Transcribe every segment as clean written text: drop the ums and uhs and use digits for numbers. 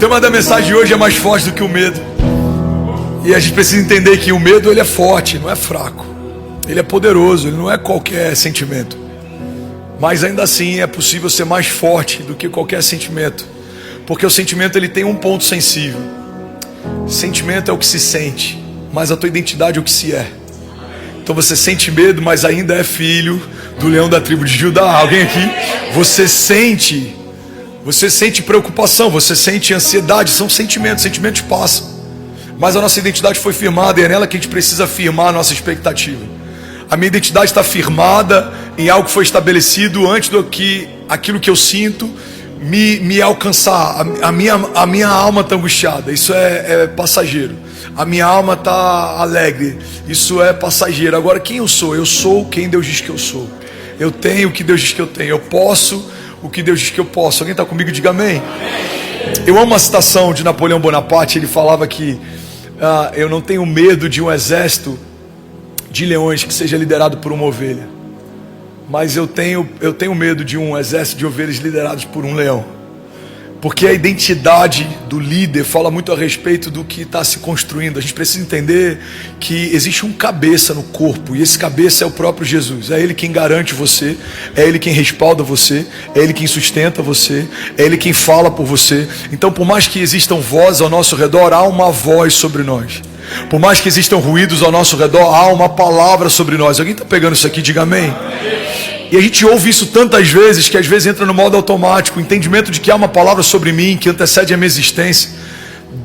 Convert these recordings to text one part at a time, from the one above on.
tema da mensagem de hoje é mais forte do que o medo. E a gente precisa entender que o medo, ele é forte, não é fraco. Ele é poderoso, ele não é qualquer sentimento. Mas ainda assim é possível ser mais forte do que qualquer sentimento. Porque o sentimento, ele tem um ponto sensível. Sentimento é o que se sente, mas a tua identidade é o que se é. Então você sente medo, mas ainda é filho do leão da tribo de Judá. Alguém aqui? Você sente preocupação, você sente ansiedade, são sentimentos passam. Mas a nossa identidade foi firmada e é nela que a gente precisa firmar a nossa expectativa. A minha identidade está firmada em algo que foi estabelecido antes do que aquilo que eu sinto me alcançar. A minha alma está angustiada, isso é passageiro. A minha alma está alegre, isso é passageiro. Agora, quem eu sou? Eu sou quem Deus diz que eu sou. Eu tenho o que Deus diz que eu tenho. Eu posso o que Deus diz que eu posso. Alguém está comigo? Diga amém. Eu amo a citação de Napoleão Bonaparte. Ele falava que eu não tenho medo de um exército de leões que seja liderado por uma ovelha, mas eu tenho medo de um exército de ovelhas liderados por um leão. Porque a identidade do líder fala muito a respeito do que está se construindo. A gente precisa entender que existe um cabeça no corpo, e esse cabeça é o próprio Jesus. É Ele quem garante você, é Ele quem respalda você, é Ele quem sustenta você, é Ele quem fala por você. Então, por mais que existam vozes ao nosso redor, há uma voz sobre nós. Por mais que existam ruídos ao nosso redor, há uma palavra sobre nós. Alguém está pegando isso aqui? Diga amém. E a gente ouve isso tantas vezes que às vezes entra no modo automático. O entendimento de que há uma palavra sobre mim que antecede a minha existência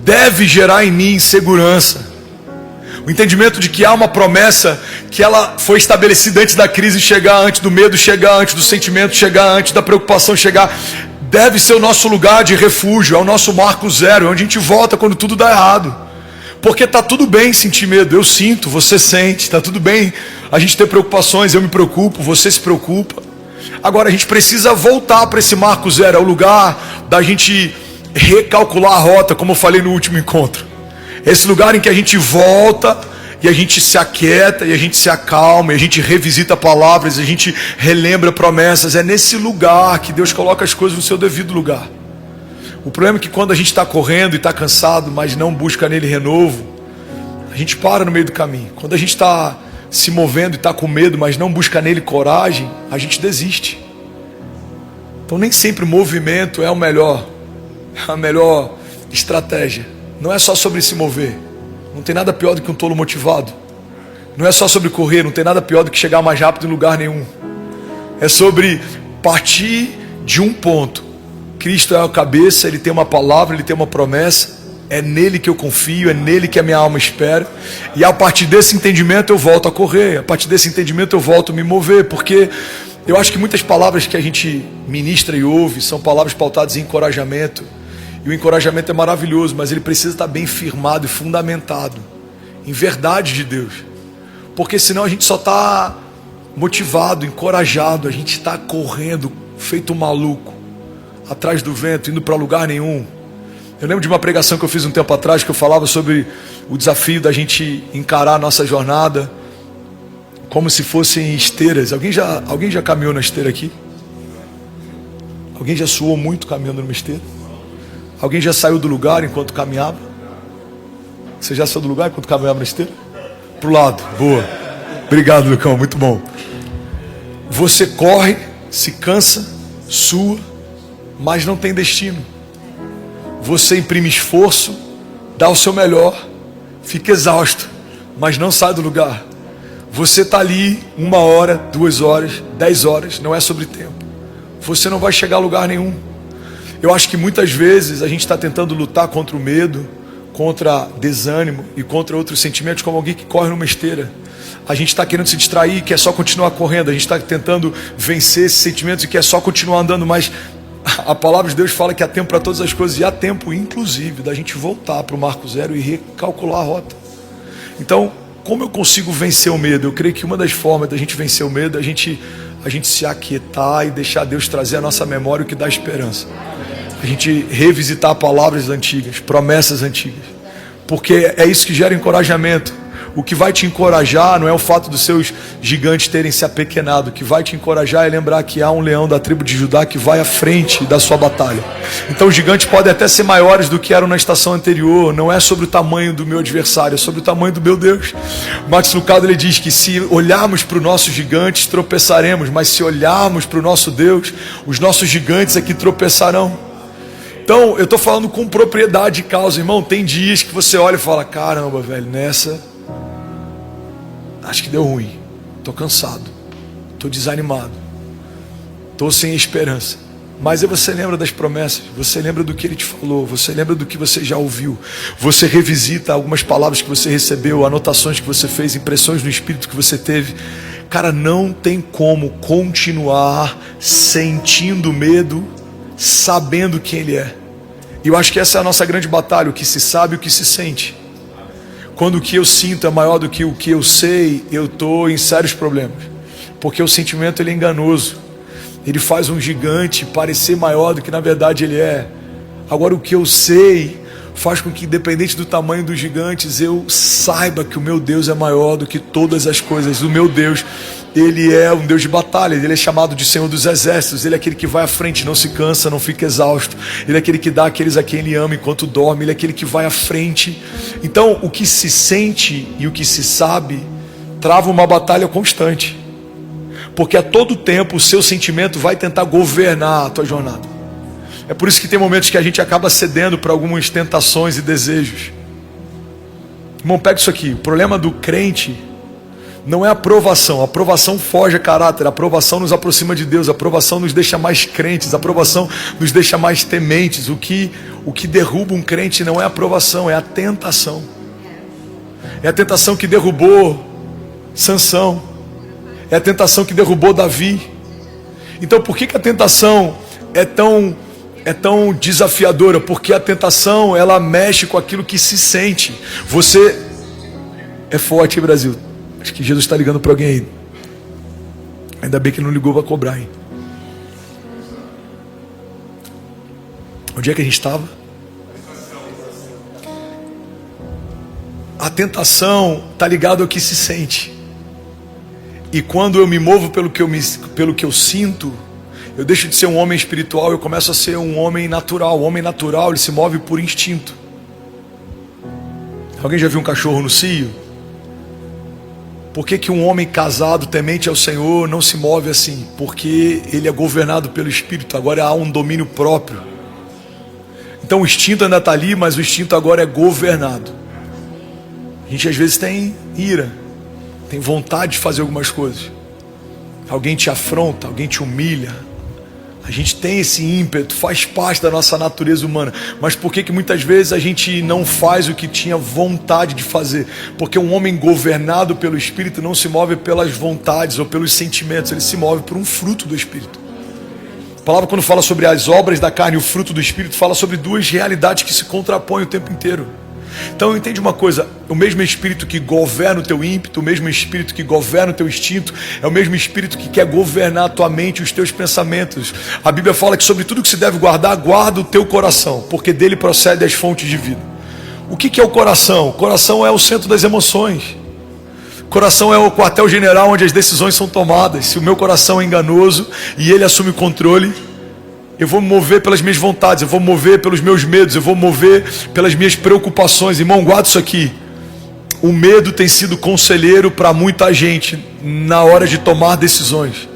deve gerar em mim segurança. O entendimento de que há uma promessa que ela foi estabelecida antes da crise chegar, antes do medo chegar, antes do sentimento chegar, antes da preocupação chegar, deve ser o nosso lugar de refúgio, é o nosso marco zero, é onde a gente volta quando tudo dá errado. Porque está tudo bem sentir medo, eu sinto, você sente, está tudo bem a gente ter preocupações, eu me preocupo, você se preocupa. Agora a gente precisa voltar para esse marco zero, é o lugar da gente recalcular a rota, como eu falei no último encontro. Esse lugar em que a gente volta e a gente se aquieta, e a gente se acalma, e a gente revisita palavras, e a gente relembra promessas. É nesse lugar que Deus coloca as coisas no seu devido lugar. O problema é que quando a gente está correndo e está cansado, mas não busca nele renovo, a gente para no meio do caminho. Quando a gente está se movendo e está com medo, mas não busca nele coragem, a gente desiste. Então nem sempre o movimento é a melhor estratégia. Não é só sobre se mover. Não tem nada pior do que um tolo motivado. Não é só sobre correr, não tem nada pior do que chegar mais rápido em lugar nenhum. É sobre partir de um ponto. Cristo é a cabeça, Ele tem uma palavra, Ele tem uma promessa. É nele que eu confio, é nele que a minha alma espera. E a partir desse entendimento eu volto a correr. A partir desse entendimento eu volto a me mover. Porque eu acho que muitas palavras que a gente ministra e ouve são palavras pautadas em encorajamento. E o encorajamento é maravilhoso, mas ele precisa estar bem firmado e fundamentado em verdade de Deus. Porque senão a gente só está motivado, encorajado, a gente está correndo feito um maluco, atrás do vento, indo para lugar nenhum. Eu lembro de uma pregação que eu fiz um tempo atrás, que eu falava sobre o desafio da gente encarar a nossa jornada como se fossem esteiras. Alguém já caminhou na esteira aqui? Alguém já suou muito caminhando numa esteira? Alguém já saiu do lugar enquanto caminhava? Você já saiu do lugar enquanto caminhava na esteira? Pro lado, boa. Obrigado, Lucão, muito bom. Você corre, se cansa, sua, mas não tem destino. Você imprime esforço, dá o seu melhor, fica exausto, mas não sai do lugar. Você está ali 1 hora, 2 horas, 10 horas, não é sobre tempo. Você não vai chegar a lugar nenhum. Eu acho que muitas vezes a gente está tentando lutar contra o medo, contra desânimo e contra outros sentimentos, como alguém que corre numa esteira. A gente está querendo se distrair, quer só continuar correndo. A gente está tentando vencer esses sentimentos e quer só continuar andando, mas a palavra de Deus fala que há tempo para todas as coisas, e há tempo, inclusive, da gente voltar para o marco zero e recalcular a rota. Então, como eu consigo vencer o medo? Eu creio que uma das formas da gente vencer o medo é a gente se aquietar e deixar Deus trazer à nossa memória o que dá esperança. A gente revisitar palavras antigas, promessas antigas. Porque é isso que gera encorajamento. O que vai te encorajar não é o fato dos seus gigantes terem se apequenado. O que vai te encorajar é lembrar que há um leão da tribo de Judá que vai à frente da sua batalha. Então os gigantes podem até ser maiores do que eram na estação anterior. Não é sobre o tamanho do meu adversário, é sobre o tamanho do meu Deus. Max Lucado, ele diz que se olharmos para os nossos gigantes, tropeçaremos. Mas se olharmos para o nosso Deus, os nossos gigantes é que tropeçarão. Então eu estou falando com propriedade de causa, irmão. Tem dias que você olha e fala: caramba, velho, nessa acho que deu ruim, estou cansado, estou desanimado, estou sem esperança. Mas aí você lembra das promessas, você lembra do que Ele te falou, você lembra do que você já ouviu, você revisita algumas palavras que você recebeu, anotações que você fez, impressões no Espírito que você teve. Cara, não tem como continuar sentindo medo, sabendo quem Ele é. E eu acho que essa é a nossa grande batalha, o que se sabe e o que se sente. Quando o que eu sinto é maior do que o que eu sei, eu estou em sérios problemas. Porque o sentimento, ele é enganoso. Ele faz um gigante parecer maior do que na verdade ele é. Agora o que eu sei faz com que, independente do tamanho dos gigantes, eu saiba que o meu Deus é maior do que todas as coisas. O meu Deus, Ele é um Deus de batalha. Ele é chamado de Senhor dos Exércitos. Ele é aquele que vai à frente, não se cansa, não fica exausto. Ele é aquele que dá àqueles a quem Ele ama enquanto dorme. Ele é aquele que vai à frente. Então o que se sente e o que se sabe trava uma batalha constante, porque a todo tempo o seu sentimento vai tentar governar a tua jornada. É por isso que tem momentos que a gente acaba cedendo para algumas tentações e desejos. Irmão, pega isso aqui. O problema do crente não é a aprovação. A aprovação foge a caráter. A aprovação nos aproxima de Deus. A aprovação nos deixa mais crentes. A aprovação nos deixa mais tementes. O que derruba um crente não é a aprovação, é a tentação. É a tentação que derrubou Sansão. É a tentação que derrubou Davi. Então por que a tentação é tão desafiadora? Porque a tentação, ela mexe com aquilo que se sente. Você é forte, hein, Brasil? Acho que Jesus está ligando para alguém aí. Ainda bem que ele não ligou para cobrar, hein? Onde é que a gente estava? A tentação está ligada ao que se sente. E quando eu me movo pelo que eu sinto, eu deixo de ser um homem espiritual, eu começo a ser um homem natural. O homem natural, ele se move por instinto. Alguém já viu um cachorro no cio? Por que um homem casado, temente ao Senhor, não se move assim? Porque ele é governado pelo Espírito. Agora há um domínio próprio. Então o instinto ainda está ali, mas o instinto agora é governado. A gente às vezes tem ira, tem vontade de fazer algumas coisas. Alguém te afronta, alguém te humilha. A gente tem esse ímpeto, faz parte da nossa natureza humana. Mas por que muitas vezes a gente não faz o que tinha vontade de fazer? Porque um homem governado pelo Espírito não se move pelas vontades ou pelos sentimentos. Ele se move por um fruto do Espírito. A palavra, quando fala sobre as obras da carne e o fruto do Espírito, fala sobre duas realidades que se contrapõem o tempo inteiro. Então entende uma coisa: o mesmo Espírito que governa o teu ímpeto, o mesmo Espírito que governa o teu instinto, é o mesmo Espírito que quer governar a tua mente e os teus pensamentos. A Bíblia fala que sobre tudo que se deve guardar, guarda o teu coração, porque dele procedem as fontes de vida. O que é o coração? O coração é o centro das emoções. O coração é o quartel-general onde as decisões são tomadas. Se o meu coração é enganoso e ele assume o controle, eu vou me mover pelas minhas vontades, eu vou me mover pelos meus medos, eu vou me mover pelas minhas preocupações. Irmão, guarda isso aqui. O medo tem sido conselheiro para muita gente na hora de tomar decisões.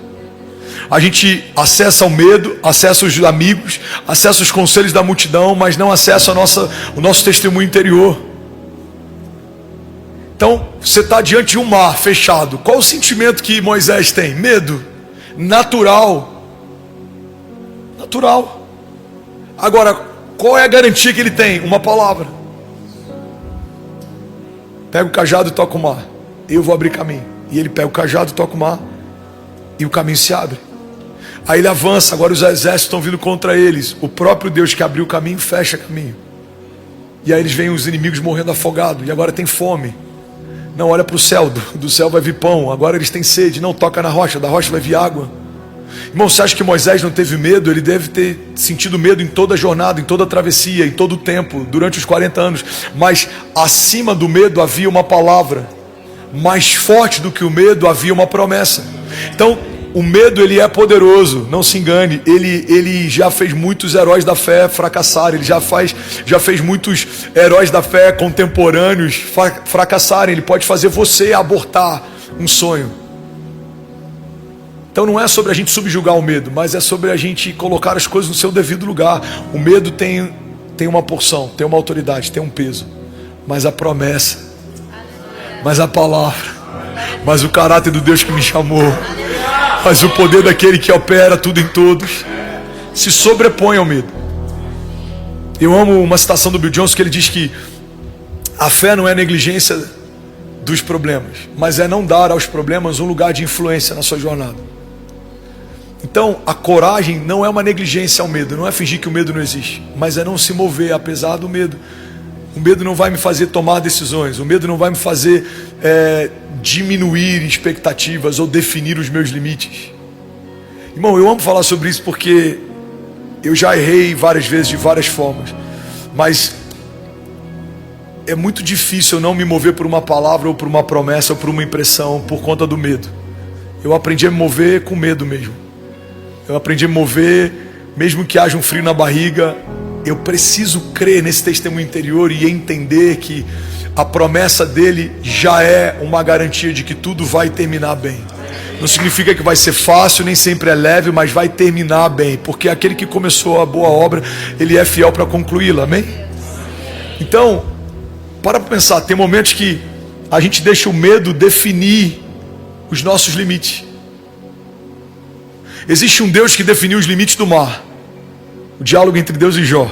A gente acessa o medo, acessa os amigos, acessa os conselhos da multidão, mas não acessa o nosso testemunho interior. Então, você está diante de um mar fechado. Qual o sentimento que Moisés tem? Medo. Natural. Agora, qual é a garantia que ele tem? Uma palavra. Pega o cajado e toca o mar. Eu vou abrir caminho. E ele pega o cajado e toca o mar. E o caminho se abre. Aí ele avança. Agora os exércitos estão vindo contra eles. O próprio Deus que abriu o caminho, fecha o caminho. E aí eles veem os inimigos morrendo afogados. E agora tem fome. Não, olha para o céu. Do céu vai vir pão. Agora eles têm sede. Não, toca na rocha. Da rocha vai vir água. Irmão, você acha que Moisés não teve medo? Ele deve ter sentido medo em toda a jornada, em toda a travessia, em todo o tempo, durante os 40 anos. Mas acima do medo havia uma palavra. mais forte do que o medo, havia uma promessa. Então, o medo, ele é poderoso, não se engane. Ele já fez muitos heróis da fé fracassarem. Ele já fez muitos heróis da fé contemporâneos fracassarem. Ele pode fazer você abortar um sonho. Então não é sobre a gente subjugar o medo, mas é sobre a gente colocar as coisas no seu devido lugar. O medo tem uma porção, tem uma autoridade, tem um peso. Mas a promessa, mas a palavra, mas o caráter do Deus que me chamou, mas o poder daquele que opera tudo em todos, se sobrepõe ao medo. Eu amo uma citação do Bill Johnson que ele diz que a fé não é negligência dos problemas, mas é não dar aos problemas um lugar de influência na sua jornada. Então, a coragem não é uma negligência ao medo, não é fingir que o medo não existe, mas é não se mover apesar do medo. O medo não vai me fazer tomar decisões, o medo não vai me fazer diminuir expectativas ou definir os meus limites. Irmão, eu amo falar sobre isso porque eu já errei várias vezes de várias formas, mas é muito difícil eu não me mover por uma palavra ou por uma promessa ou por uma impressão por conta do medo. Eu aprendi a me mover com medo mesmo. Eu aprendi a me mover mesmo que haja um frio na barriga. Eu preciso crer nesse testemunho interior e entender que a promessa dele já é uma garantia de que tudo vai terminar bem. Não significa que vai ser fácil, nem sempre é leve, mas vai terminar bem, porque aquele que começou a boa obra, ele é fiel para concluí-la, amém? Então, para pensar, tem momentos que a gente deixa o medo definir os nossos limites. Existe um Deus que definiu os limites do mar, o diálogo entre Deus e Jó.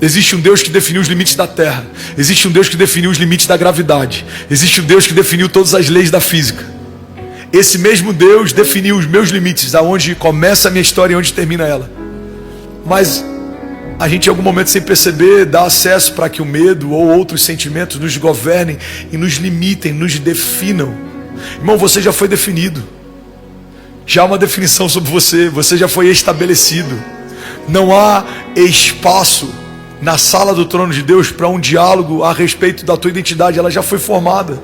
Existe um Deus que definiu os limites da terra. Existe um Deus que definiu os limites da gravidade. Existe um Deus que definiu todas as leis da física. Esse mesmo Deus definiu os meus limites, aonde começa a minha história e onde termina ela. Mas a gente em algum momento, sem perceber, dá acesso para que o medo ou outros sentimentos nos governem e nos limitem, nos definam. Irmão, você já foi definido. Já há uma definição sobre você. Você já foi estabelecido. Não há espaço na sala do trono de Deus para um diálogo a respeito da tua identidade. Ela já foi formada.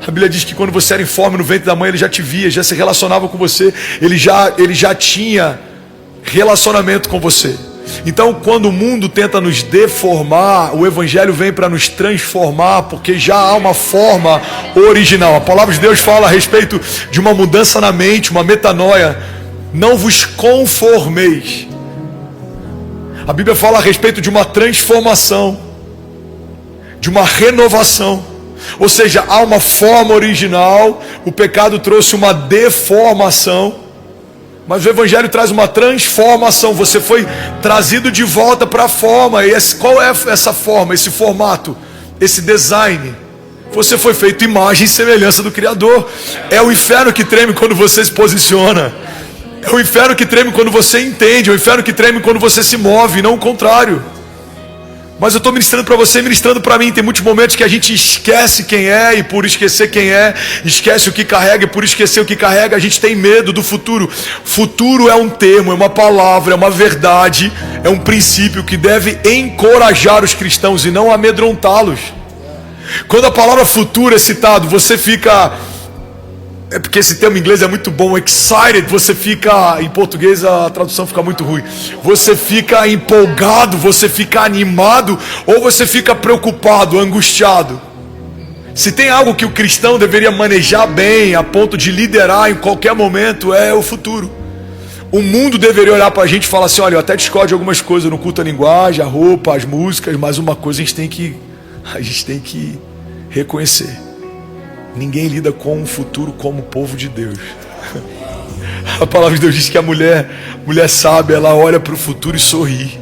A Bíblia diz que quando você era informe no ventre da mãe, ele já te via, já se relacionava com você. Ele já tinha relacionamento com você. Então, quando o mundo tenta nos deformar, o Evangelho vem para nos transformar, porque já há uma forma original. A palavra de Deus fala a respeito de uma mudança na mente, uma metanoia. Não vos conformeis. A Bíblia fala a respeito de uma transformação, de uma renovação. Ou seja, há uma forma original, o pecado trouxe uma deformação, mas o Evangelho traz uma transformação. Você foi trazido de volta para a forma. E qual é essa forma, esse formato, esse design? Você foi feito imagem e semelhança do Criador. É o inferno que treme quando você se posiciona. É o inferno que treme quando você entende. É o inferno que treme quando você se move, não o contrário. Mas eu estou ministrando para você, ministrando para mim. Tem muitos momentos que a gente esquece quem é, e por esquecer quem é, esquece o que carrega, e por esquecer o que carrega, a gente tem medo do futuro. Futuro é um termo, é uma palavra, é uma verdade, é um princípio que deve encorajar os cristãos e não amedrontá-los. Quando a palavra futuro é citado, você fica... É porque esse termo em inglês é muito bom, excited, você fica, em português a tradução fica muito ruim. Você fica empolgado, você fica animado, ou você fica preocupado, angustiado. Se tem algo que o cristão deveria manejar bem, a ponto de liderar em qualquer momento, é o futuro. O mundo deveria olhar para a gente e falar assim: olha, eu até discordo de algumas coisas no culto à linguagem, a roupa, as músicas, mas uma coisa a gente tem que reconhecer. Ninguém lida com o futuro como o povo de Deus. A palavra de Deus diz que a mulher sábia, ela olha para o futuro e sorri.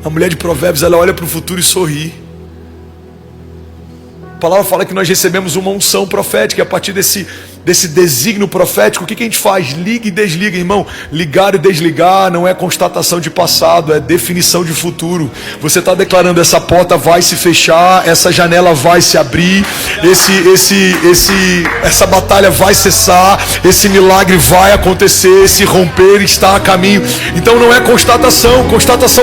A mulher de Provérbios, ela olha para o futuro e sorri. A palavra fala que nós recebemos uma unção profética. E a partir desse desígnio profético, o que a gente faz? Liga e desliga, irmão. Ligar e desligar não é constatação de passado, é definição de futuro. Você está declarando: essa porta vai se fechar, essa janela vai se abrir, essa batalha vai cessar, esse milagre vai acontecer, esse romper está a caminho. Então não é constatação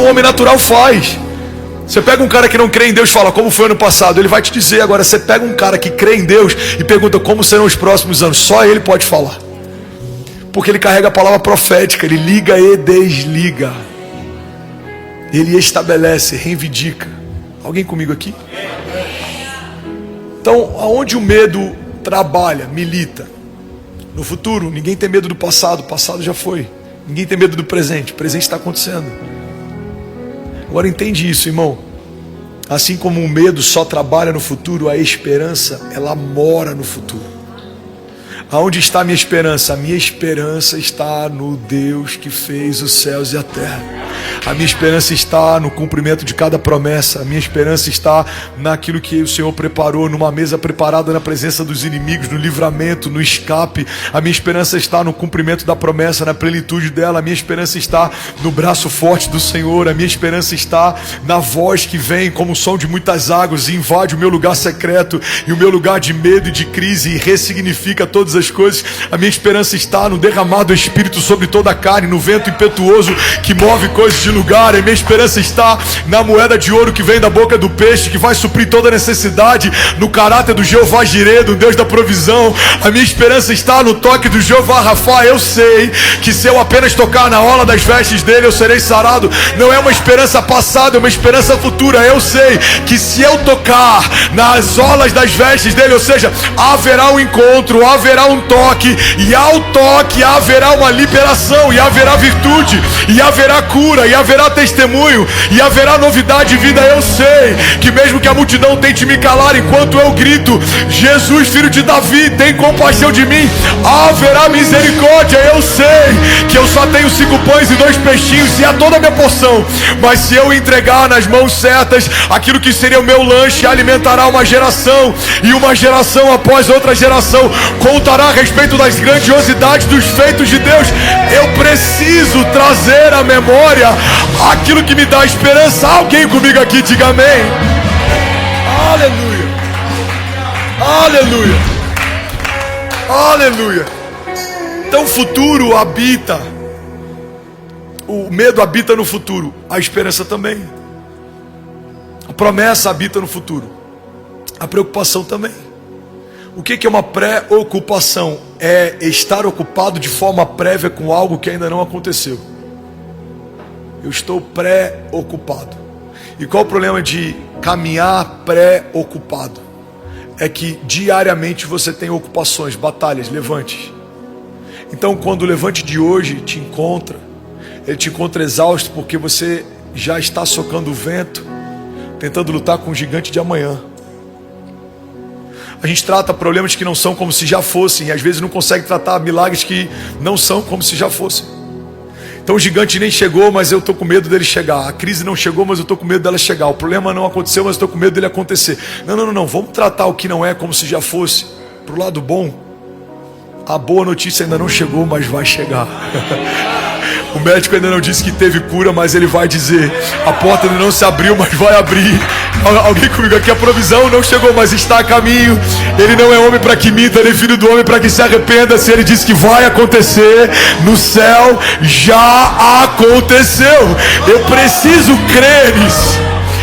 o homem natural faz. Você pega um cara que não crê em Deus e fala, como foi ano passado? Ele vai te dizer. Agora, você pega um cara que crê em Deus e pergunta como serão os próximos anos. Só ele pode falar. Porque ele carrega a palavra profética. Ele liga e desliga. Ele estabelece, reivindica. Alguém comigo aqui? Então, aonde o medo trabalha, milita? No futuro, ninguém tem medo do passado. O passado já foi. Ninguém tem medo do presente. O presente está acontecendo. Agora entende isso, irmão. Assim como o medo só trabalha no futuro, a esperança, ela mora no futuro. Aonde está a minha esperança? A minha esperança está no Deus que fez os céus e a terra. A minha esperança está no cumprimento de cada promessa. A minha esperança está naquilo que o Senhor preparou, numa mesa preparada na presença dos inimigos, no livramento, no escape. A minha esperança está no cumprimento da promessa, na plenitude dela. A minha esperança está no braço forte do Senhor. A minha esperança está na voz que vem como o som de muitas águas e invade o meu lugar secreto e o meu lugar de medo e de crise e ressignifica todas as coisas. A minha esperança está no derramado do Espírito sobre toda a carne, no vento impetuoso que move coisas de lugar. A minha esperança está na moeda de ouro que vem da boca do peixe, que vai suprir toda necessidade, no caráter do Jeová Jireh, do Deus da provisão. A minha esperança está no toque do Jeová Rafa. Eu sei que se eu apenas tocar na orla das vestes dele, eu serei sarado. Não é uma esperança passada, é uma esperança futura. Eu sei que se eu tocar nas orlas das vestes dele, ou seja, haverá um encontro, haverá um toque, e ao toque haverá uma liberação, e haverá virtude, e haverá cura, e haverá testemunho, e haverá novidade de vida. Eu sei que mesmo que a multidão tente me calar enquanto eu grito, Jesus, filho de Davi, tem compaixão de mim, haverá misericórdia. Eu sei que eu só tenho 5 pães e 2 peixinhos, e é toda a minha porção, mas se eu entregar nas mãos certas aquilo que seria o meu lanche, alimentará uma geração, e uma geração após outra geração contará a respeito das grandiosidades dos feitos de Deus. Eu preciso trazer à memória aquilo que me dá esperança. Alguém comigo aqui, diga amém. Aleluia, aleluia, aleluia. Então o futuro habita, o medo habita no futuro, a esperança também. A promessa habita no futuro, a preocupação também. O que é uma preocupação? É estar ocupado de forma prévia com algo que ainda não aconteceu. Eu estou preocupado. E qual o problema de caminhar preocupado? É que diariamente você tem ocupações, batalhas, levantes. Então quando o levante de hoje te encontra, ele te encontra exausto porque você já está socando o vento, tentando lutar com o gigante de amanhã. A gente trata problemas que não são como se já fossem, e às vezes não consegue tratar milagres que não são como se já fossem. Então o gigante nem chegou, mas eu estou com medo dele chegar. A crise não chegou, mas eu estou com medo dela chegar. O problema não aconteceu, mas eu estou com medo dele acontecer. Não. Vamos tratar o que não é como se já fosse. Para o lado bom, a boa notícia ainda não chegou, mas vai chegar. O médico ainda não disse que teve cura, mas ele vai dizer. A porta ainda não se abriu, mas vai abrir. Alguém comigo aqui? A provisão não chegou, mas está a caminho. Ele não é homem para que minta, ele é filho do homem para que se arrependa. Se ele disse que vai acontecer no céu, já aconteceu. Eu preciso crer nisso,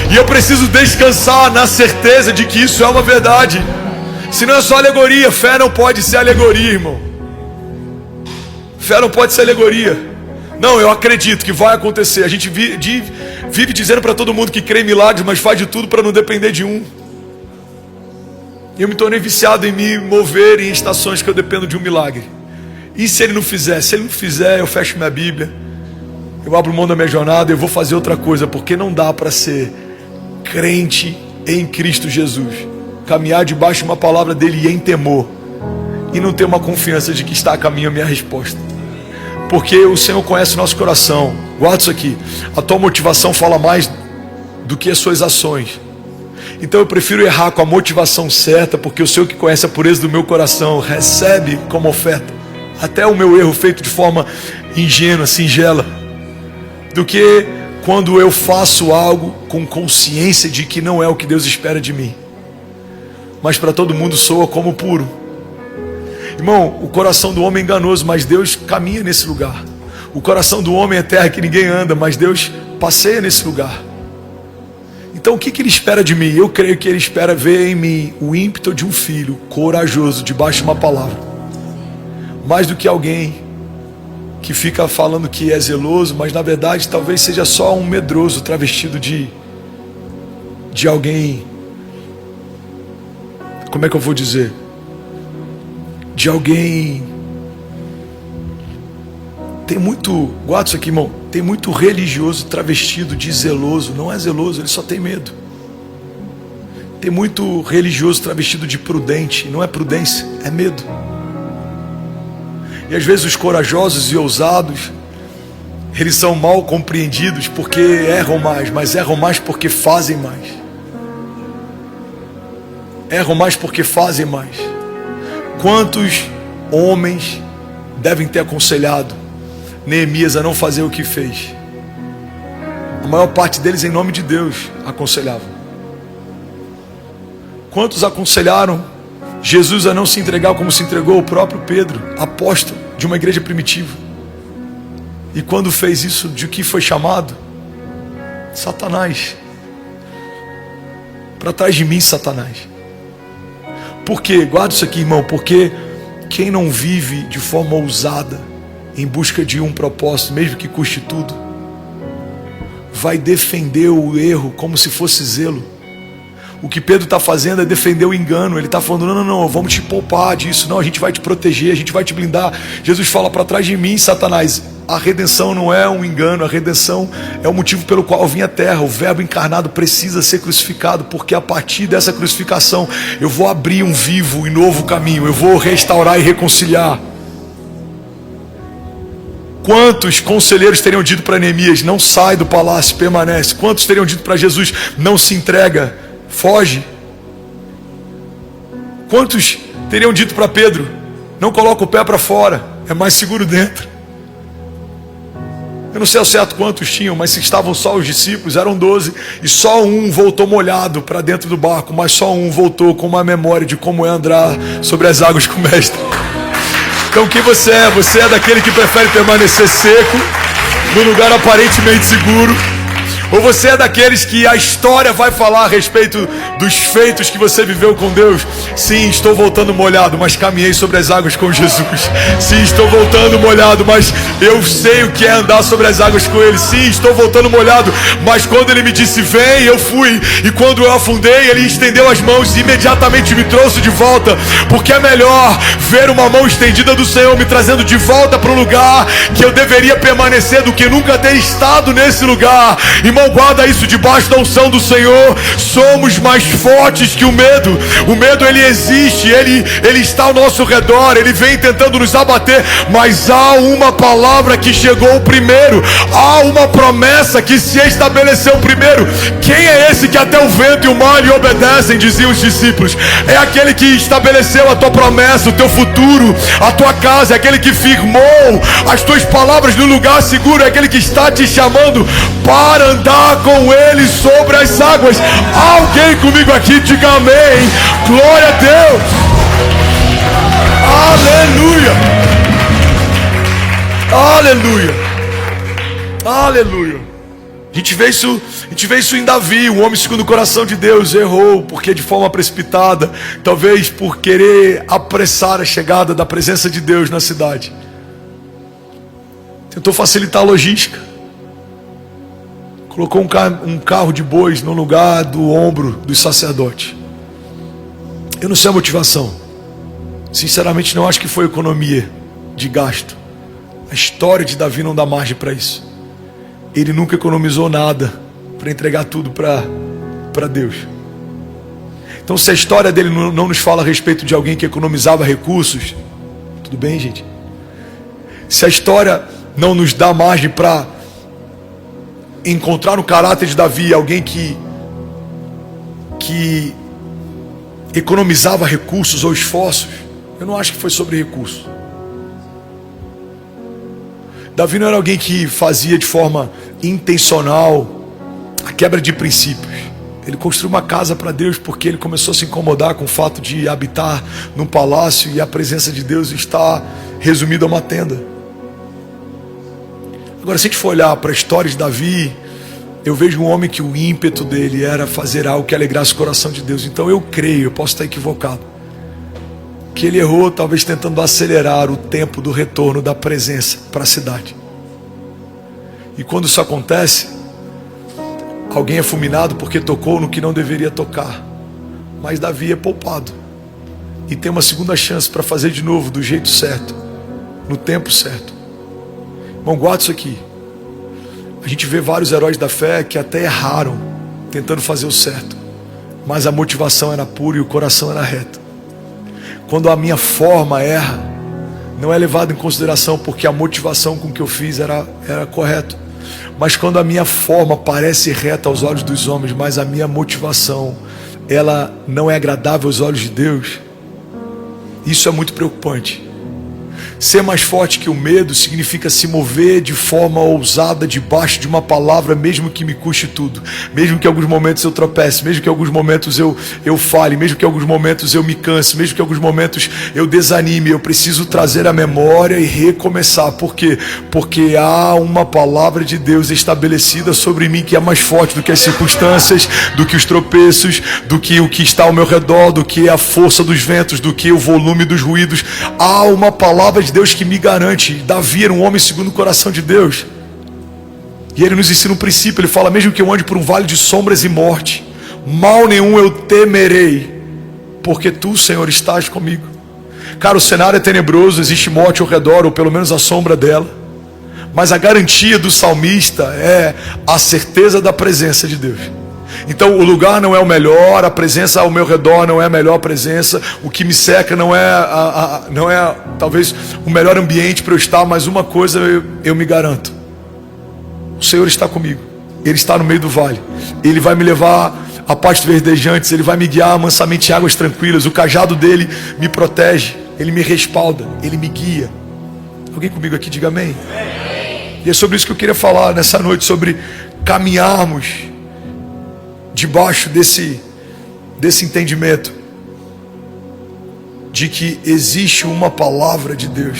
e eu preciso descansar na certeza de que isso é uma verdade. Se não é só alegoria, fé não pode ser alegoria, irmão. Fé não pode ser alegoria. Não, eu acredito que vai acontecer. A gente vive dizendo para todo mundo que crê em milagres, mas faz de tudo para não depender de um. E eu me tornei viciado em me mover em estações que eu dependo de um milagre. E se ele não fizer? Se ele não fizer, eu fecho minha Bíblia, eu abro mão da minha jornada, eu vou fazer outra coisa, porque não dá para ser crente em Cristo Jesus, caminhar debaixo de uma palavra dele em temor, e não ter uma confiança de que está a caminho a minha resposta. Porque o Senhor conhece o nosso coração. Guarda isso aqui. A tua motivação fala mais do que as suas ações. Então eu prefiro errar com a motivação certa, porque o Senhor que conhece a pureza do meu coração recebe como oferta até o meu erro feito de forma ingênua, singela, do que quando eu faço algo com consciência de que não é o que Deus espera de mim, mas para todo mundo soa como puro. Irmão, o coração do homem é enganoso, mas Deus caminha nesse lugar. O coração do homem é terra que ninguém anda, mas Deus passeia nesse lugar. Então o que ele espera de mim? Eu creio que ele espera ver em mim o ímpeto de um filho corajoso debaixo de uma palavra, mais do que alguém que fica falando que é zeloso, mas na verdade talvez seja só um medroso travestido de alguém, como é que eu vou dizer? De alguém. Tem muito, guarda isso aqui, irmão, tem muito religioso travestido de zeloso. Não é zeloso, ele só tem medo. Tem muito religioso travestido de prudente. Não é prudência, é medo. E às vezes os corajosos e ousados, eles são mal compreendidos porque erram mais, mas erram mais porque fazem mais. Erram mais porque fazem mais. Quantos homens devem ter aconselhado Neemias a não fazer o que fez? A maior parte deles, em nome de Deus, aconselhavam. Quantos aconselharam Jesus a não se entregar como se entregou o próprio Pedro, apóstolo de uma igreja primitiva? E quando fez isso, de que foi chamado? Satanás. Para trás de mim, Satanás. Por quê? Guarda isso aqui, irmão. Porque quem não vive de forma ousada, em busca de um propósito, mesmo que custe tudo, vai defender o erro como se fosse zelo. O que Pedro está fazendo é defender o engano. Ele está falando, não, vamos te poupar disso. Não, a gente vai te proteger, a gente vai te blindar. Jesus fala, para trás de mim, Satanás. A redenção não é um engano, a redenção é o motivo pelo qual eu vim à terra. O verbo encarnado precisa ser crucificado, porque a partir dessa crucificação eu vou abrir um vivo e novo caminho. Eu vou restaurar e reconciliar. Quantos conselheiros teriam dito para Neemias, não sai do palácio, permanece? Quantos teriam dito para Jesus, não se entrega, foge? Quantos teriam dito para Pedro, não coloca o pé para fora, é mais seguro dentro? Eu não sei ao certo quantos tinham, mas se estavam só os discípulos, eram 12, e só um voltou molhado para dentro do barco, mas só um voltou com uma memória de como é andar sobre as águas com o mestre. Então quem você é? Você é daquele que prefere permanecer seco, no lugar aparentemente seguro? Ou você é daqueles que a história vai falar a respeito dos feitos que você viveu com Deus? Sim, estou voltando molhado, mas caminhei sobre as águas com Jesus. Sim, estou voltando molhado, mas eu sei o que é andar sobre as águas com Ele. Sim, estou voltando molhado, mas quando Ele me disse vem, eu fui. E quando eu afundei, Ele estendeu as mãos e imediatamente me trouxe de volta. Porque é melhor ver uma mão estendida do Senhor me trazendo de volta para o lugar que eu deveria permanecer do que nunca ter estado nesse lugar. Irmão, guarda isso debaixo da unção do Senhor. Somos mais fortes que o medo. O medo, ele existe, ele está ao nosso redor, ele vem tentando nos abater, mas há uma palavra que chegou primeiro, há uma promessa que se estabeleceu primeiro. Quem é esse que até o vento e o mar lhe obedecem? Diziam os discípulos. É aquele que estabeleceu a tua promessa, o teu futuro, a tua casa, é aquele que firmou as tuas palavras no lugar seguro, é aquele que está te chamando para andar com Ele sobre as águas. Alguém comigo aqui, diga amém. Glória a Deus. Aleluia. Aleluia. Aleluia. A gente vê isso em Davi, o homem segundo o coração de Deus. Errou porque de forma precipitada, talvez por querer apressar a chegada da presença de Deus na cidade, tentou facilitar a logística. Colocou um carro de bois no lugar do ombro dos sacerdotes. Eu não sei a motivação. Sinceramente não acho que foi economia de gasto. A história de Davi não dá margem para isso. Ele nunca economizou nada para entregar tudo para Deus. Então se a história dele não nos fala a respeito de alguém que economizava recursos, tudo bem, gente? Se a história não nos dá margem para encontrar no caráter de Davi alguém que economizava recursos ou esforços, eu não acho que foi sobre recursos. Davi não era alguém que fazia de forma intencional a quebra de princípios. Ele construiu uma casa para Deus porque ele começou a se incomodar com o fato de habitar num palácio e a presença de Deus está resumida a uma tenda. Agora, se a gente for olhar para a história de Davi, Eu vejo um homem que o ímpeto dele era fazer algo que alegrasse o coração de Deus. Então eu creio, eu posso estar equivocado, que ele errou talvez tentando acelerar o tempo do retorno da presença para a cidade. E quando isso acontece, alguém é fulminado porque tocou no que não deveria tocar. Mas Davi é poupado e tem uma segunda chance para fazer de novo do jeito certo, no tempo certo. Irmão, guarda isso aqui. A gente vê vários heróis da fé que até erraram tentando fazer o certo, mas a motivação era pura e o coração era reto. Quando a minha forma erra, não é levado em consideração porque a motivação com que eu fiz era correto. Mas quando a minha forma parece reta aos olhos dos homens, mas a minha motivação, ela não é agradável aos olhos de Deus, isso é muito preocupante. Ser mais forte que o medo significa se mover de forma ousada debaixo de uma palavra, mesmo que me custe tudo, mesmo que em alguns momentos eu tropece, mesmo que em alguns momentos eu fale, mesmo que em alguns momentos eu me canse, mesmo que em alguns momentos eu desanime. Eu preciso trazer a memória e recomeçar. Por quê? Porque há uma palavra de Deus estabelecida sobre mim que é mais forte do que as circunstâncias, do que os tropeços, do que o que está ao meu redor, do que a força dos ventos, do que o volume dos ruídos. Há uma palavra de Deus que me garante. Davi era um homem segundo o coração de Deus, e ele nos ensina um princípio. Ele fala: mesmo que eu ande por um vale de sombras e morte, mal nenhum eu temerei, porque tu, Senhor, estás comigo. Cara, o cenário é tenebroso, existe morte ao redor, ou pelo menos a sombra dela, mas a garantia do salmista é a certeza da presença de Deus. Então o lugar não é o melhor, a presença ao meu redor não é a melhor presença, o que me cerca não é talvez o melhor ambiente para eu estar, mas uma coisa eu me garanto: o Senhor está comigo, Ele está no meio do vale, Ele vai me levar a pastos verdejantes, Ele vai me guiar mansamente em águas tranquilas, o cajado dele me protege, Ele me respalda, Ele me guia. Alguém comigo aqui, diga amém. E é sobre isso que eu queria falar nessa noite, sobre caminharmos debaixo desse entendimento de que existe uma palavra de Deus,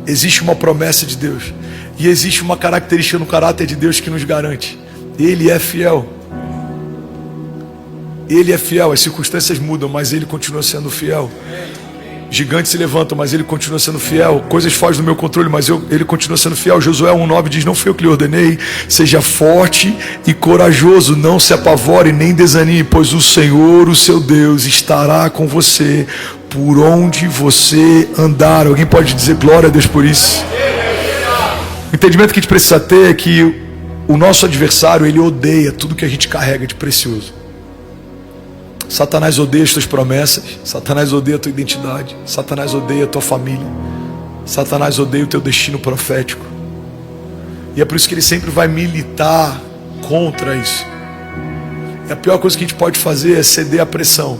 existe uma promessa de Deus, e existe uma característica no caráter de Deus que nos garante: Ele é fiel. Ele é fiel. As circunstâncias mudam, mas Ele continua sendo fiel. Gigantes se levantam, mas Ele continua sendo fiel. Coisas fogem do meu controle, mas Ele continua sendo fiel. Josué 1,9 diz: não fui eu que lhe ordenei, seja forte e corajoso, não se apavore nem desanime, pois o Senhor, o seu Deus, estará com você por onde você andar. Alguém pode dizer glória a Deus por isso? O entendimento que a gente precisa ter é que o nosso adversário, ele odeia tudo que a gente carrega de precioso. Satanás odeia as tuas promessas, Satanás odeia a tua identidade, Satanás odeia a tua família, Satanás odeia o teu destino profético. E é por isso que ele sempre vai militar contra isso. E a pior coisa que a gente pode fazer é ceder à pressão,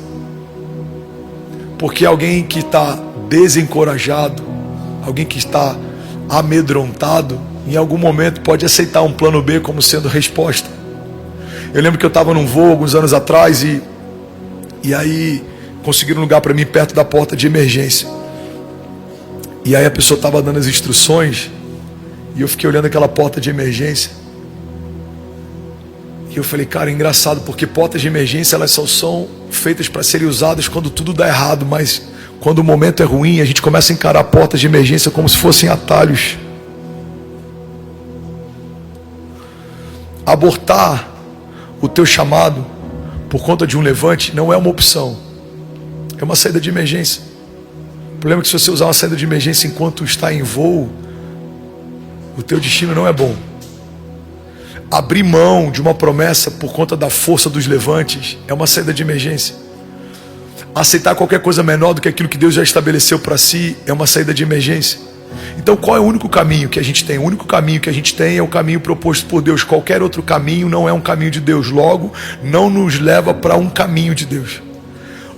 porque alguém que está desencorajado, alguém que está amedrontado, em algum momento pode aceitar um plano B como sendo resposta. Eu lembro que eu estava num voo alguns anos atrás e aí conseguiram um lugar para mim perto da porta de emergência. E aí a pessoa estava dando as instruções e eu fiquei olhando aquela porta de emergência. E eu falei: cara, é engraçado, porque portas de emergência elas só são feitas para serem usadas quando tudo dá errado, mas quando o momento é ruim, a gente começa a encarar portas de emergência como se fossem atalhos. Abortar o teu chamado por conta de um levante não é uma opção, é uma saída de emergência. O problema é que se você usar uma saída de emergência enquanto está em voo, o teu destino não é bom. Abrir mão de uma promessa por conta da força dos levantes é uma saída de emergência. Aceitar qualquer coisa menor do que aquilo que Deus já estabeleceu para si é uma saída de emergência. Então qual é o único caminho que a gente tem? O único caminho que a gente tem é o caminho proposto por Deus. Qualquer outro caminho não é um caminho de Deus. Logo, não nos leva para um caminho de Deus.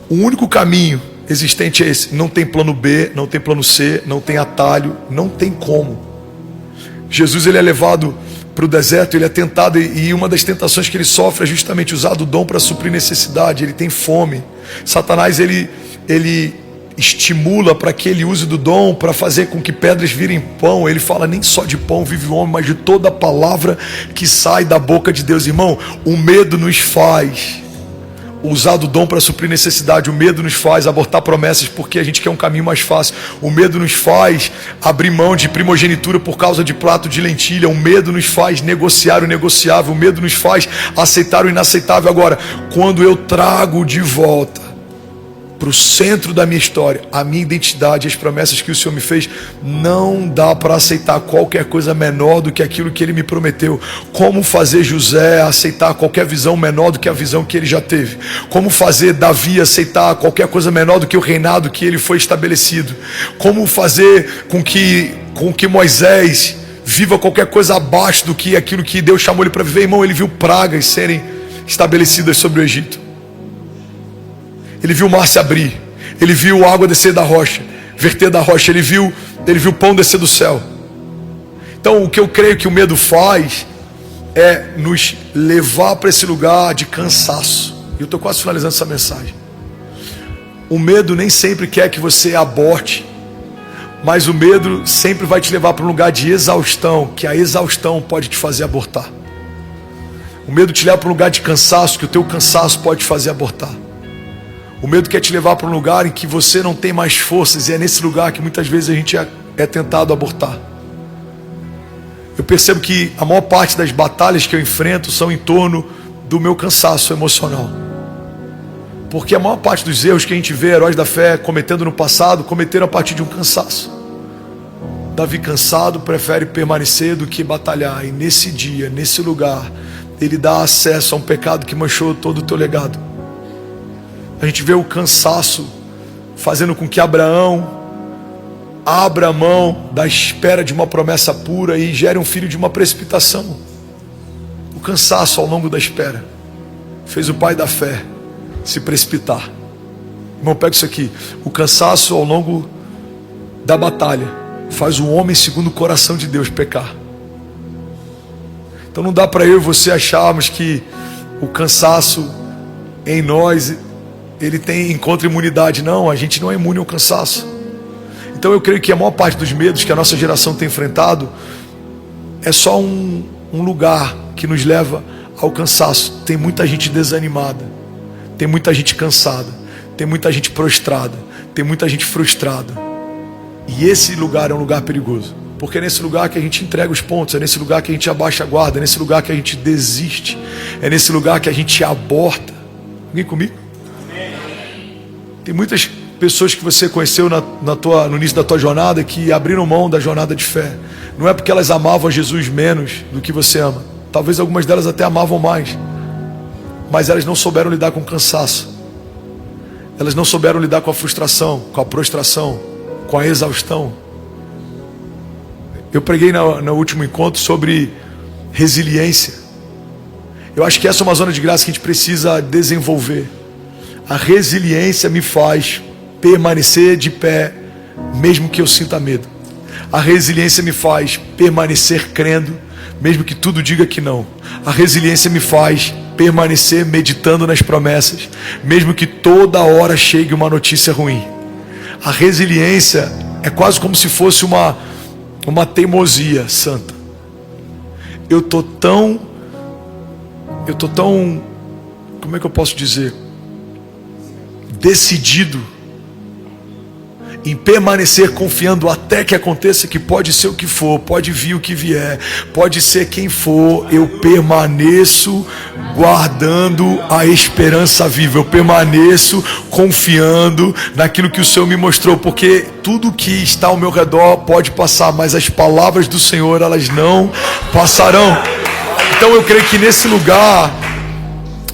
O único caminho existente é esse. Não tem plano B, não tem plano C, não tem atalho, não tem como. Jesus, ele é levado para o deserto, ele é tentado, e uma das tentações que ele sofre é justamente usar do dom para suprir necessidade. Ele tem fome. Satanás, ele estimula para que ele use do dom para fazer com que pedras virem pão. Ele fala: nem só de pão vive o homem, mas de toda a palavra que sai da boca de Deus. Irmão, o medo nos faz usar do dom para suprir necessidade. O medo nos faz abortar promessas porque a gente quer um caminho mais fácil. O medo nos faz abrir mão de primogenitura por causa de prato de lentilha. O medo nos faz negociar o negociável. O medo nos faz aceitar o inaceitável. Agora, quando eu trago de volta para o centro da minha história a minha identidade, as promessas que o Senhor me fez, não dá para aceitar qualquer coisa menor do que aquilo que Ele me prometeu. Como fazer José aceitar qualquer visão menor do que a visão que ele já teve? Como fazer Davi aceitar qualquer coisa menor do que o reinado que ele foi estabelecido? Como fazer com que Moisés viva qualquer coisa abaixo do que aquilo que Deus chamou ele para viver? Irmão, ele viu pragas serem estabelecidas sobre o Egito. Ele viu o mar se abrir. Ele viu a água descer da rocha, verter da rocha. Ele viu o pão descer do céu. Então, o que eu creio que o medo faz é nos levar para esse lugar de cansaço. E eu estou quase finalizando essa mensagem. O medo nem sempre quer que você aborte, mas o medo sempre vai te levar para um lugar de exaustão, que a exaustão pode te fazer abortar. O medo te leva para um lugar de cansaço, que o teu cansaço pode te fazer abortar. O medo quer te levar para um lugar em que você não tem mais forças, e é nesse lugar que muitas vezes a gente é tentado a abortar. Eu percebo que a maior parte das batalhas que eu enfrento são em torno do meu cansaço emocional. Porque a maior parte dos erros que a gente vê heróis da fé cometendo no passado, cometeram a partir de um cansaço. Davi, cansado, prefere permanecer do que batalhar. E nesse dia, nesse lugar, ele dá acesso a um pecado que manchou todo o teu legado. A gente vê o cansaço fazendo com que Abraão abra a mão da espera de uma promessa pura e gere um filho de uma precipitação. O cansaço ao longo da espera fez o pai da fé se precipitar. Irmão, pega isso aqui. O cansaço ao longo da batalha faz o homem segundo o coração de Deus pecar. Então não dá para eu e você acharmos que o cansaço em nós ele encontra imunidade. Não, a gente não é imune ao cansaço. Então eu creio que a maior parte dos medos que a nossa geração tem enfrentado é só um lugar que nos leva ao cansaço. Tem muita gente desanimada, tem muita gente cansada, tem muita gente prostrada, tem muita gente frustrada. E esse lugar é um lugar perigoso, porque é nesse lugar que a gente entrega os pontos, é nesse lugar que a gente abaixa a guarda, é nesse lugar que a gente desiste, é nesse lugar que a gente aborta. Alguém comigo? Tem muitas pessoas que você conheceu no início da tua jornada que abriram mão da jornada de fé. Não é porque elas amavam Jesus menos do que você ama. Talvez algumas delas até amavam mais, mas elas não souberam lidar com o cansaço. Elas não souberam lidar com a frustração, com a prostração, com a exaustão. Eu preguei no último encontro sobre resiliência. Eu acho que essa é uma zona de graça que a gente precisa desenvolver. A resiliência me faz permanecer de pé, mesmo que eu sinta medo. A resiliência me faz permanecer crendo, mesmo que tudo diga que não. A resiliência me faz permanecer meditando nas promessas, mesmo que toda hora chegue uma notícia ruim. A resiliência é quase como se fosse uma teimosia santa. Eu tô tão, como é que eu posso dizer? Decidido em permanecer confiando até que aconteça, que pode ser o que for, pode vir o que vier, pode ser quem for, eu permaneço guardando a esperança viva, eu permaneço confiando naquilo que o Senhor me mostrou, porque tudo que está ao meu redor pode passar, mas as palavras do Senhor, elas não passarão. Então eu creio que nesse lugar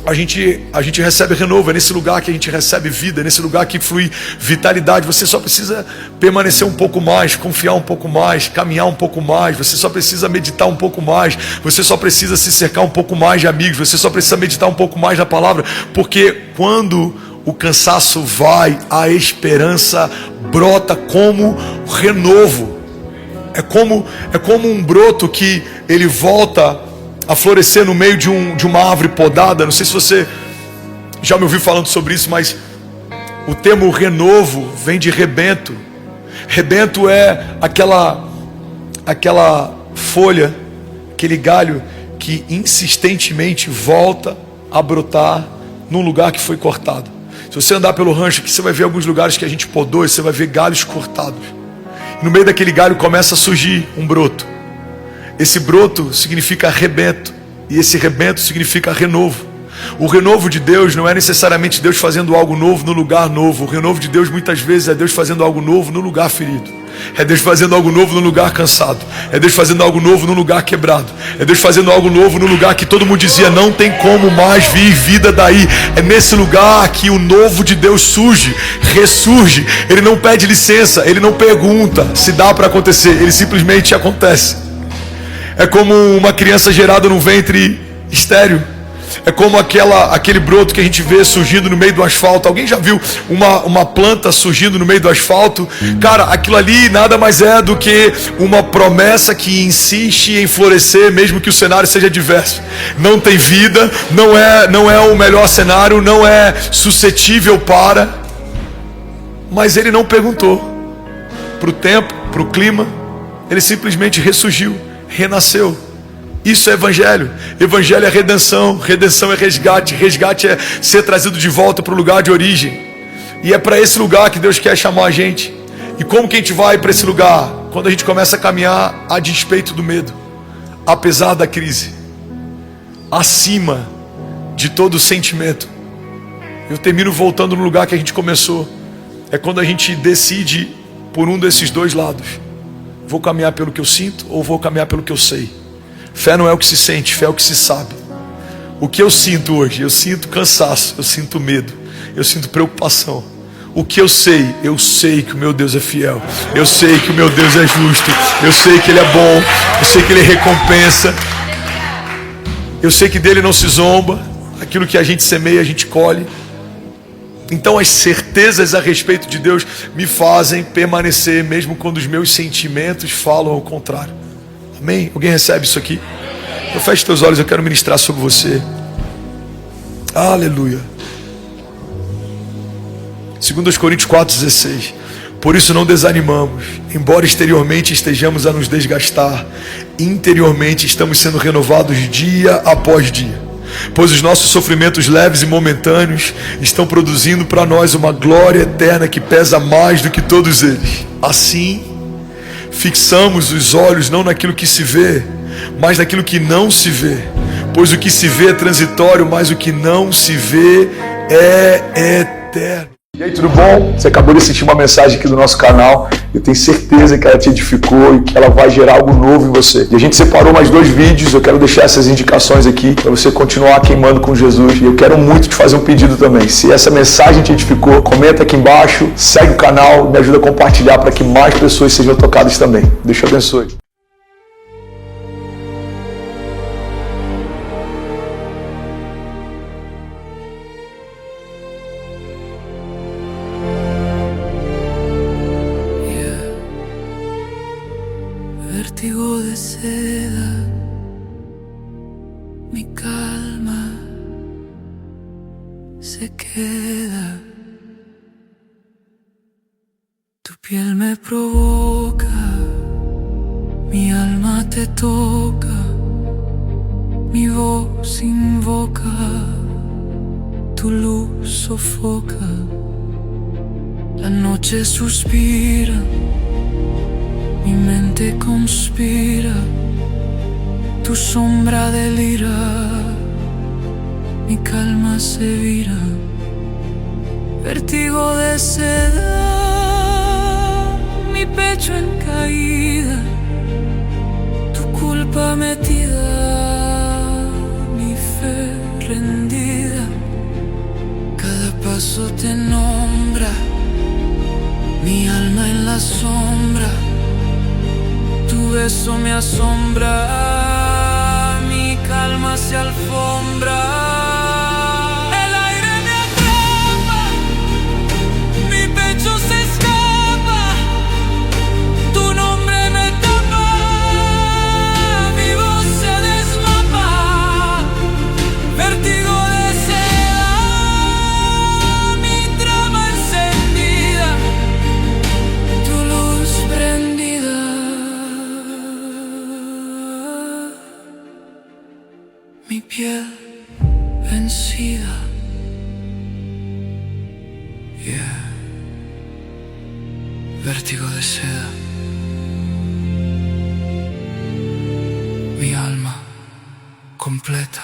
a gente recebe renovo, é nesse lugar que a gente recebe vida, é nesse lugar que flui vitalidade. Você só precisa permanecer um pouco mais, confiar um pouco mais, caminhar um pouco mais, você só precisa meditar um pouco mais, você só precisa se cercar um pouco mais de amigos, você só precisa meditar um pouco mais na palavra, porque quando o cansaço vai, a esperança brota como renovo. É como um broto que ele volta a florescer no meio de uma árvore podada. Não sei se você já me ouviu falando sobre isso, mas O termo renovo vem de rebento. Rebento é aquela folha, aquele galho que insistentemente volta a brotar num lugar que foi cortado. Se você andar pelo rancho aqui, você vai ver alguns lugares que a gente podou, e você vai ver galhos cortados. E no meio daquele galho começa a surgir um broto. Esse broto significa rebento, e esse rebento significa renovo. O renovo de Deus não é necessariamente Deus fazendo algo novo no lugar novo. O renovo de Deus muitas vezes é Deus fazendo algo novo no lugar ferido. É Deus fazendo algo novo no lugar cansado. É Deus fazendo algo novo no lugar quebrado. É Deus fazendo algo novo no lugar que todo mundo dizia não tem como mais vir vida daí. É nesse lugar que o novo de Deus surge, ressurge. Ele não pede licença, ele não pergunta se dá para acontecer, ele simplesmente acontece. É como uma criança gerada num ventre estéril. É como aquele broto que a gente vê surgindo no meio do asfalto. Alguém já viu uma planta surgindo no meio do asfalto? Cara, aquilo ali nada mais é do que uma promessa que insiste em florescer, mesmo que o cenário seja adverso. Não tem vida, não é o melhor cenário, não é suscetível para. Mas ele não perguntou para o tempo, para o clima. Ele simplesmente ressurgiu, renasceu. Isso é evangelho. Evangelho é redenção. Redenção é resgate. Resgate é ser trazido de volta para o lugar de origem. E é para esse lugar que Deus quer chamar a gente. E como que a gente vai para esse lugar? Quando a gente começa a caminhar a despeito do medo, apesar da crise, acima de todo sentimento. Eu termino voltando no lugar que a gente começou. É quando a gente decide por um desses dois lados. Vou caminhar pelo que eu sinto ou vou caminhar pelo que eu sei? Fé não é o que se sente, fé é o que se sabe. O que eu sinto hoje? Eu sinto cansaço, eu sinto medo, eu sinto preocupação. O que eu sei que o meu Deus é fiel. Eu sei que o meu Deus é justo. Eu sei que Ele é bom. Eu sei que Ele recompensa. Eu sei que dele não se zomba. Aquilo que a gente semeia, a gente colhe. Então as certezas a respeito de Deus me fazem permanecer, mesmo quando os meus sentimentos falam ao contrário. Amém? Alguém recebe isso aqui? Então feche teus olhos, eu quero ministrar sobre você. Aleluia. 2 Coríntios 4,16. Por isso não desanimamos, embora exteriormente estejamos a nos desgastar, interiormente estamos sendo renovados dia após dia. Pois os nossos sofrimentos leves e momentâneos estão produzindo para nós uma glória eterna que pesa mais do que todos eles. Assim, fixamos os olhos não naquilo que se vê, mas naquilo que não se vê. Pois o que se vê é transitório, mas o que não se vê é eterno. E aí, tudo bom? Você acabou de assistir uma mensagem aqui do nosso canal. Eu tenho certeza que ela te edificou e que ela vai gerar algo novo em você. E a gente separou mais 2 vídeos. Eu quero deixar essas indicações aqui para você continuar queimando com Jesus. E eu quero muito te fazer um pedido também. Se essa mensagem te edificou, comenta aqui embaixo, segue o canal, me ajuda a compartilhar para que mais pessoas sejam tocadas também. Deus te abençoe. Vértigo de seda, mi calma se queda. Tu piel me provoca, mi alma te toca, mi voz invoca, tu luz sofoca, la noche suspira. Mi mente conspira, tu sombra delira, mi calma se vira. Vértigo de seda, mi pecho en caída, tu culpa metida, mi fe rendida. Cada paso te nombra, mi alma en la sombra. Tu beso me asombra, mi calma se alfombra. El aire me atrapa, mi pecho se escapa, tu nombre me tapa, mi voz se desmapa. Vértigo de seda, mi trama en vida. Yeah. Vértigo de seda. Mi alma completa.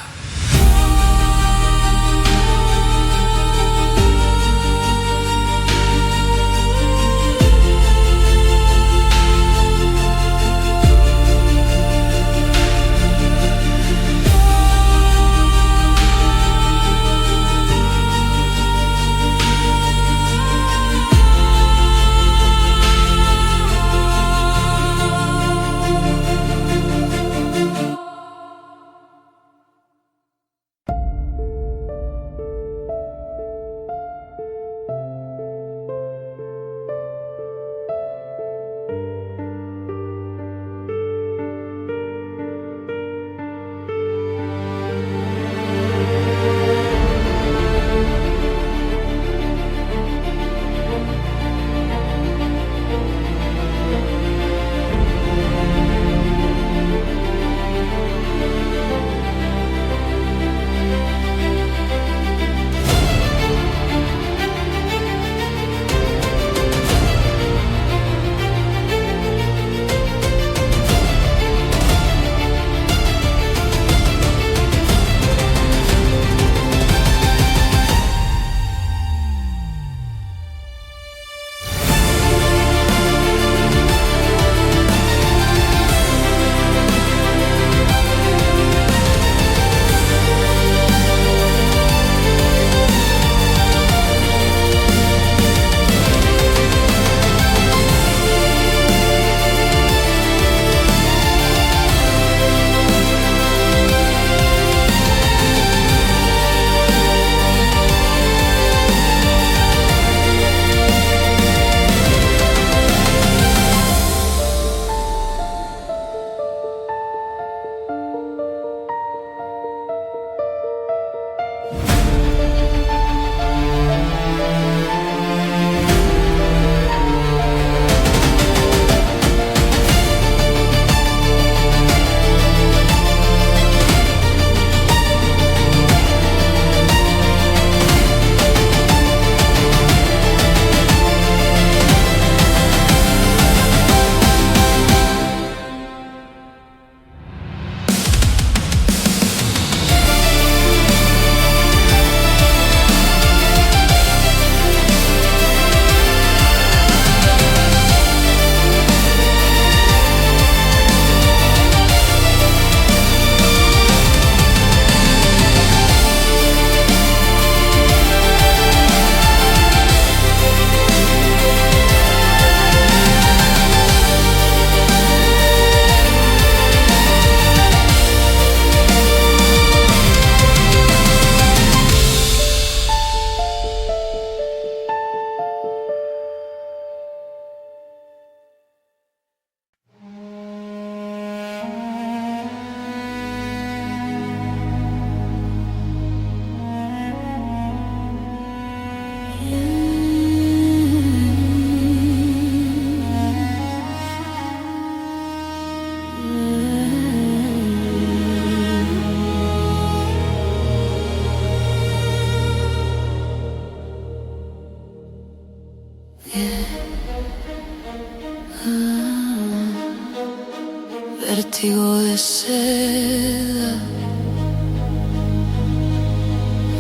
Vértigo de seda,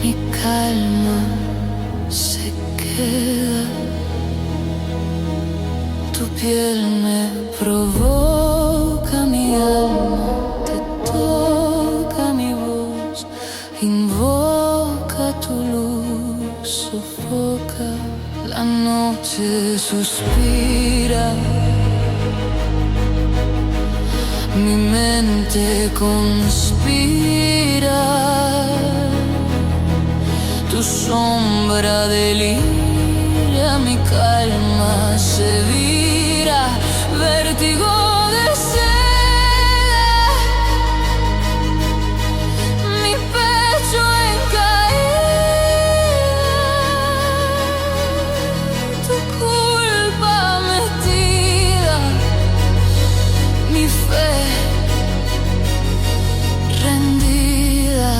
mi calma se queda. Tu piel me provoca, mi alma te toca, mi voz invoca tu luz, sofoca, la noche suspira. Mi mente conspira, tu sombra delira, mi calma se vira, vértigo de seda, mi pecho en caída, tu culpa metida, mi fe rendida.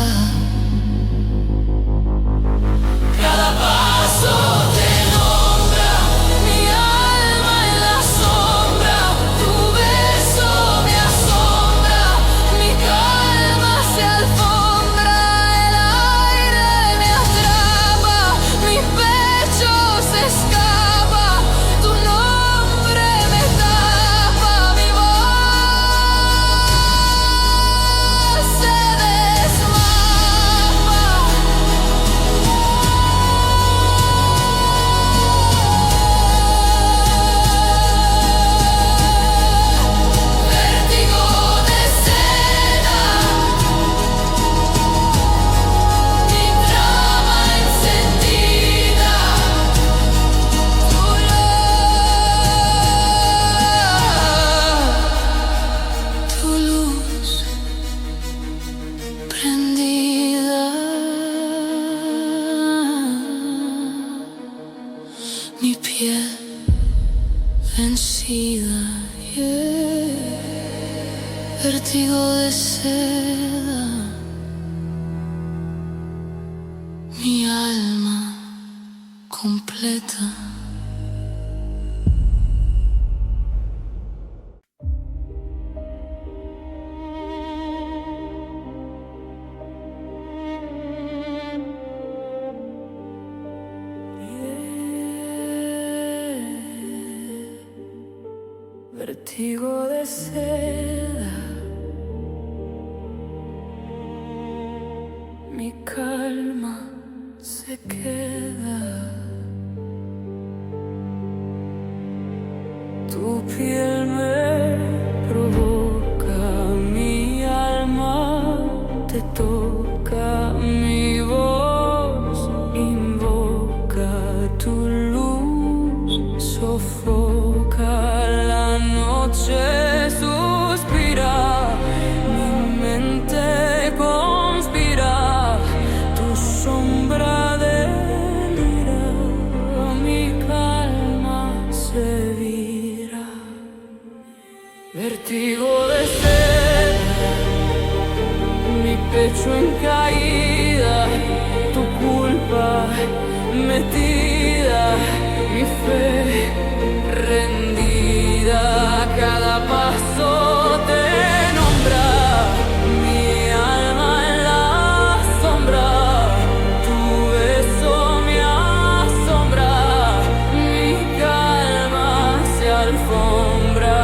piel vencida, yeah. Vértigo de seda, mi alma completa. Vértigo de seda, mi calma se queda. Tu piel me provoca, mi alma te toca, mi voz invoca, tu luz sofoca. Suspira, mi mente conspira, tu sombra delira, mi calma se vira. Vértigo de sed, mi pecho en caída, tu culpa metida, mi fe rendida. Cada paso te nombra, mi alma en la sombra, tu beso me asombra, mi calma se alfombra,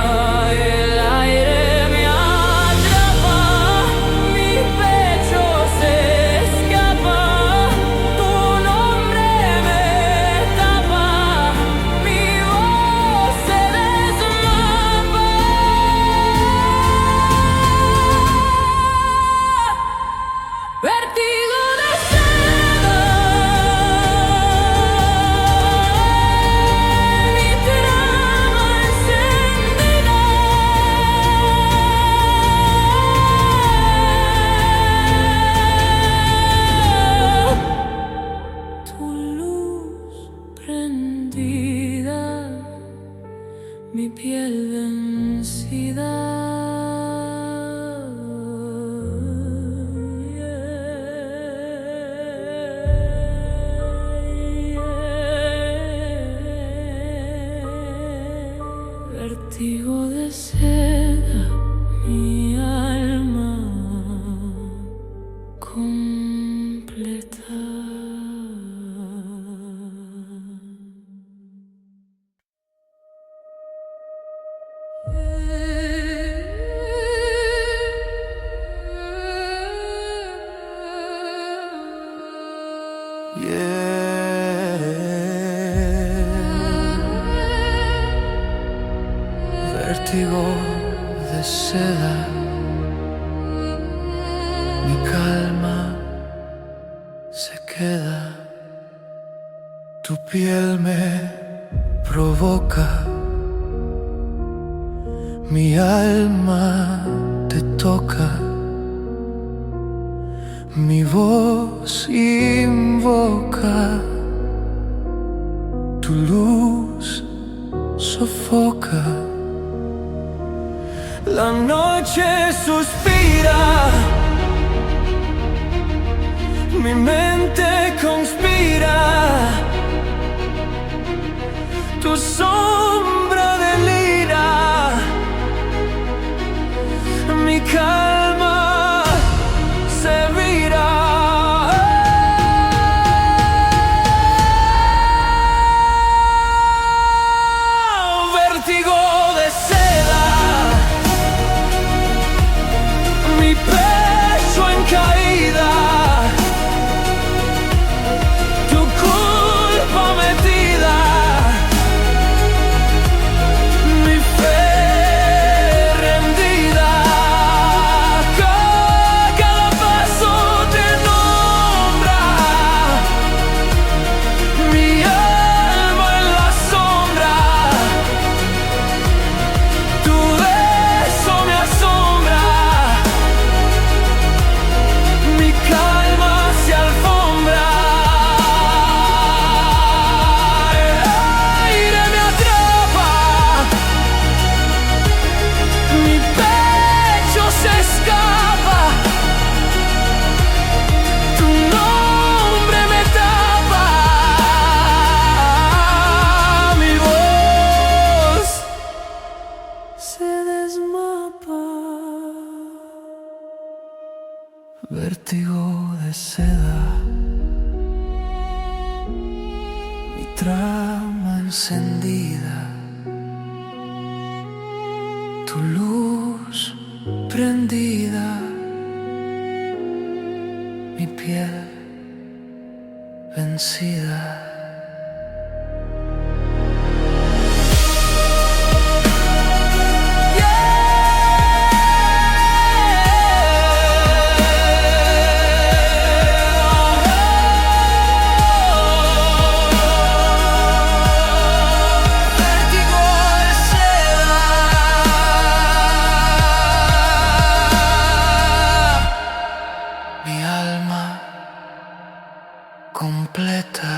el aire me atrapa, mi pecho se escapa, tu nombre me tapa, mi voz se desmapa. Vértigo de seda, mi trama encendida, tu luz prendida, mi piel vencida. Vértigo de seda, mi alma completa. Vértigo de seda, mi calma se queda, tu piel me provoca, mi alma te toca, mi voz invoca, tu luz sofoca. La noche suspira, mi mente conspira, tu sombra delira, mi calma se vira. Vértigo de seda, mi pecho en caída, tu culpa metida, trama encendida, tu luz prendida, mi piel vencida. Mi alma completa.